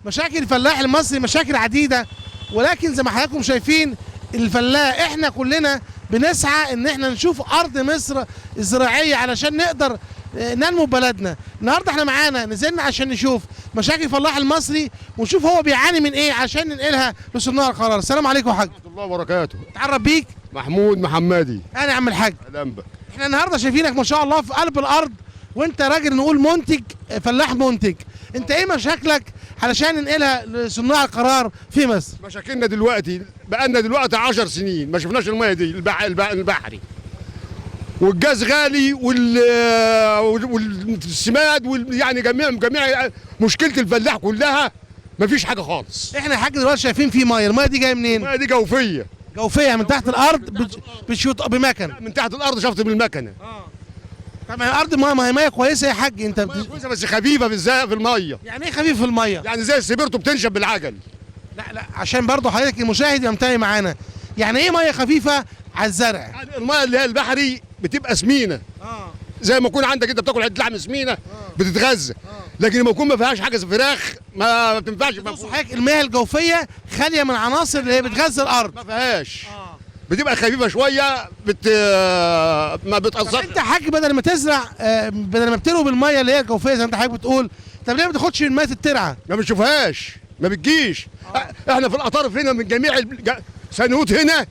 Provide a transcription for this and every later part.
مشاكل الفلاح المصري مشاكل عديده، ولكن زي ما حضراتكم شايفين الفلاح احنا كلنا بنسعى ان احنا نشوف ارض مصر الزراعيه علشان نقدر ننمو بلدنا. النهارده احنا معانا نزلنا عشان نشوف مشاكل الفلاح المصري ونشوف هو بيعاني من ايه عشان ننقلها لصناع القرار. السلام عليكم يا حاج. ورحمة الله وبركاته. اتعرف بيك؟ محمود محمدي. انا يا عم الحاج. اهلا بك. احنا النهارده شايفينك ما شاء الله في قلب الارض، وانت راجل نقول منتج، فلاح منتج. انت ايه مشاكلك علشان ننقلها لصناع القرار في مصر؟ مشاكلنا دلوقتي بقالنا دلوقتي 10 سنين ما شفناش الميه دي البحري، والجاز غالي والسماد يعني جميع مشكله الفلاح كلها ما فيش حاجه خالص. احنا يا حاج دلوقتي شايفين في ميه، الميه دي جايه منين؟ الميه دي جوفيه. جوفيه من تحت الارض بتشوط بمكن. من تحت الارض شفط بالمكنه. طب الارض ما هي ميه كويسه يا حاج انت كويسه بس خفيفه في الميه. يعني ايه خفيف في الميه؟ يعني زي السبيرتو بتنشف بالعجل. لا عشان برضه حضرتك المشاهد ينتهي معانا. يعني ايه ميه خفيفه على الزرع؟ يعني الميه اللي هي البحري بتبقى سمينه. زي ما يكون عندك انت بتاكل حته لحم سمينه بتتغذى. لكن لما يكون ما فيهاش حاجه فراخ ما بتنفعش. حضرتك المياه الجوفيه خاليه من العناصر اللي هي بتغذي الارض. ما فيهاش. بتبقى خفيفه شويه ما بتاثرش. انت حاج بدل ما تزرع بدل ما بتروي بالميه اللي هي الجوفيه زي ما انت حضرتك بتقول، طب ليه ما تاخدش من ميه الترعه؟ ما بنشوفهاش، ما بتجيش. احنا في الاطراف هنا من جميع سنوت هنا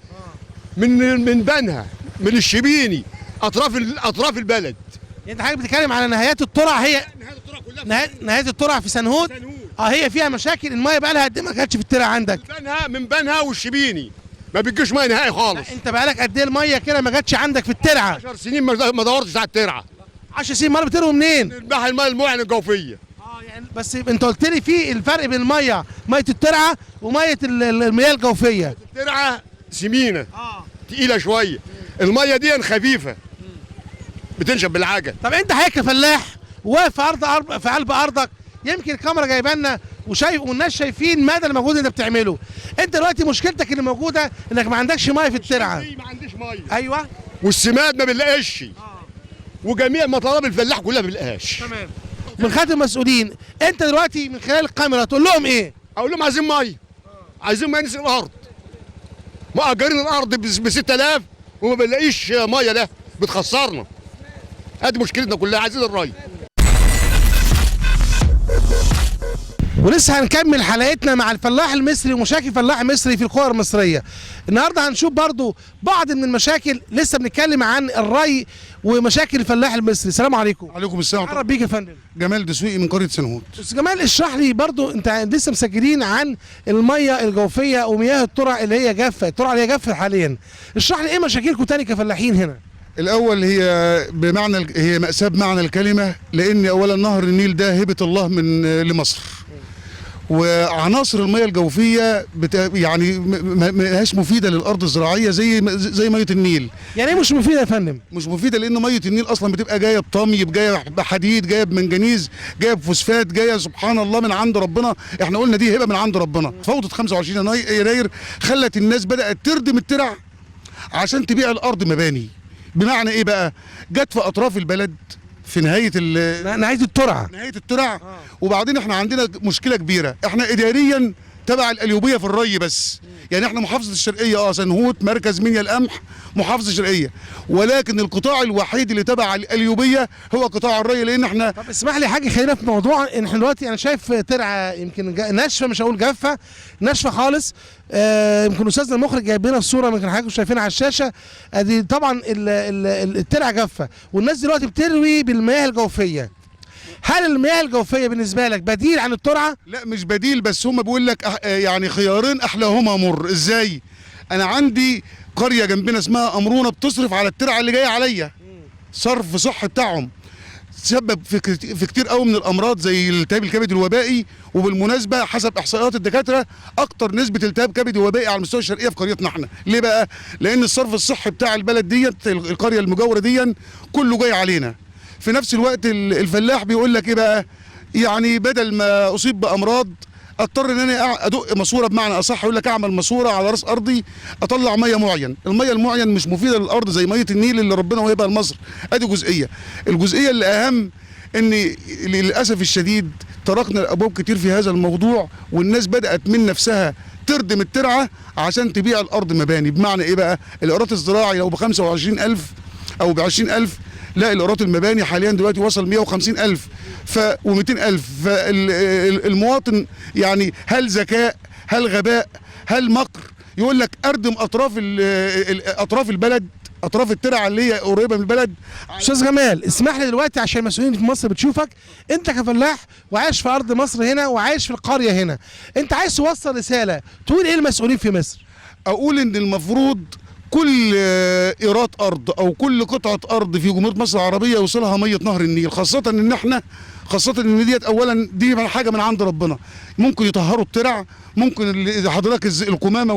من بنها من الشبيني اطراف البلد. انت حضرتك بتتكلم على نهايات الترع. هي نهايه الترع كلها نهايه الترع في سنهود. هي فيها مشاكل، الميه بقى لها قد ايه ما جاتش في الترع عندك؟ من بنها والشبيني ما بتجيش ميه نهائي خالص. انت بقالك قد ايه الميه كده ما جاتش عندك في الترعه؟ 10 سنين ما دورتش على الترعه. 10 سنين. امال بتروي منين؟ البحر الميه المعين الجوفيه. يعني بس انت قلت لي في الفرق بين ميه الترعه وميه المياه الجوفيه. الترعه سمينه تقيله شويه، الميه دي خفيفه بتنشف بالعجل. طب انت حضرتك كفلاح واقف في قلب ارضك، يمكن الكاميرا جايبه لنا وشايف والناس شايفين مدى المجهود اللي انت بتعمله. انت دلوقتي مشكلتك اللي موجوده انك ما عندكش ميه في الترعه. ما عنديش ميه. ايوه. والسماد ما بنلاقيش. وجميع مطالب الفلاح كلها ما بنلاقيهاش. تمام. من خدمة المسؤولين، انت دلوقتي من خلال الكاميرا تقول لهم ايه؟ اقول لهم عايزين ميه. عايزين ميه نسقي الارض. مأجرين الارض ب 6000 وما بنلاقيش ميه، ده بتخسرنا. ادي مشكلتنا كلها، عايزين الري. ولسه هنكمل حلقتنا مع الفلاح المصري ومشاكل الفلاح المصري في القرى المصريه. النهارده هنشوف برضو بعض من المشاكل، لسه بنتكلم عن الري ومشاكل الفلاح المصري. السلام عليكم. عليكم السلام. اتعرف بيك يا فندم. جمال دسوقي من قريه سنهود. استاذ جمال اشرح لي برضو، انت لسه مسجلين عن الميه الجوفيه ومياه الترع اللي هي جافه، الترع اللي هي جافه حاليا. اشرح لي ايه مشاكلكم تاني كفلاحين هنا؟ الاول هي مأساة بمعنى الكلمه، لان اولا نهر النيل ده هبه الله لمصر، وعناصر المياه الجوفيه يعني ما هياش مفيده للارض الزراعيه زي ميه النيل. يعني ايه مش مفيده يا فندم؟ مش مفيده لان ميه النيل اصلا بتبقى جايه بطمي، جايه بحديد، جايه بمنجنيز، جايه بفوسفات، جايه سبحان الله من عند ربنا. احنا قلنا دي هبه من عند ربنا. فوضى 25 يناير خلت الناس بدات تردم الترع عشان تبيع الارض مباني. بمعنى ايه بقى؟ جت في اطراف البلد في نهايه الترع. وبعدين احنا عندنا مشكله كبيره، احنا اداريا تبع القليوبيه في الري بس. يعني احنا محافظه الشرقيه سنهوت مركز منيا القمح محافظه الشرقيه، ولكن القطاع الوحيد اللي تبع القليوبيه هو قطاع الري. لان احنا طب اسمح لي يا حاج، خلينا في موضوع ان احنا دلوقتي انا شايف ترعه يمكن ناشفه، مش هقول جافه، ناشفه خالص. يمكن استاذنا المخرج جايب لنا الصوره يمكن حضراتكم شايفينها على الشاشه. ادي طبعا الترعه جافه، والناس دلوقتي بتروي بالمياه الجوفيه. هل المياه الجوفيه بالنسبه لك بديل عن الترعه؟ لا مش بديل، بس هم بيقول لك يعني خيارين احلاهما مر. ازاي؟ انا عندي قريه جنبنا اسمها امرونه بتصرف على الترعه اللي جايه عليا صرف صحي بتاعهم، تسبب في كتير قوي من الامراض زي الالتهاب الكبدي الوبائي. وبالمناسبه حسب احصائيات الدكاتره اكتر نسبه التهاب كبدي وبائي على مستوى الشرقيه في قريتنا احنا. ليه بقى؟ لان الصرف الصحي بتاع البلد ديت القريه المجاوره دي كله جاي علينا. في نفس الوقت الفلاح بيقول لك ايه بقى؟ يعني بدل ما اصيب بامراض اضطر ان انا ادق ماسوره، بمعنى اصح يقول لك اعمل ماسوره على راس ارضي اطلع ميه معين. الميه المعين مش مفيده للارض زي ميه النيل اللي ربنا وهبها لمصر. ادي جزئيه. الجزئيه اللي اهم ان للاسف الشديد تركنا الابواب كتير في هذا الموضوع، والناس بدات من نفسها تردم الترعه عشان تبيع الارض مباني. بمعنى ايه بقى؟ الايراد الزراعي لو ب 25,000 او ب 20,000، لا الايراد المباني حاليا دلوقتي وصل 150,000 و200,000. فالمواطن يعني هل ذكاء، هل غباء، هل مكر؟ يقول لك اردم اطراف البلد، اطراف الترعه اللي هي قريبه من البلد. استاذ جمال، اسمح لي دلوقتي عشان المسؤولين في مصر بتشوفك، انت كفلاح وعايش في ارض مصر هنا وعايش في القريه هنا، انت عايز توصل رساله تقول ايه المسؤولين في مصر؟ اقول ان المفروض كل ايراد ارض او كل قطعه ارض في جمهوريه مصر العربيه يوصلها ميه نهر النيل، خاصه ان ديت اولا دي حاجه من عند ربنا. ممكن يطهروا الترع، ممكن حضرتك القمامه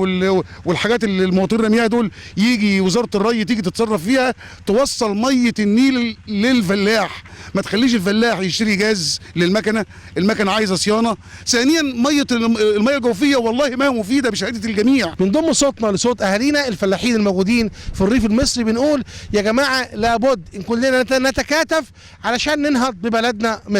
والحاجات اللي المواطنين راميها دول يجي وزاره الري تيجي تتصرف فيها، توصل ميه النيل للفلاح. ما تخليش الفلاح يشتري جاز للمكنه، المكنه عايزه صيانه. ثانيا الميه الجوفيه والله ما مفيده بشهاده الجميع. بنضم صوتنا لصوت اهالينا الفلاحين الموجودين في الريف المصري، بنقول يا جماعه لابد ان كلنا نتكاتف علشان ننهض ببلدنا مصر.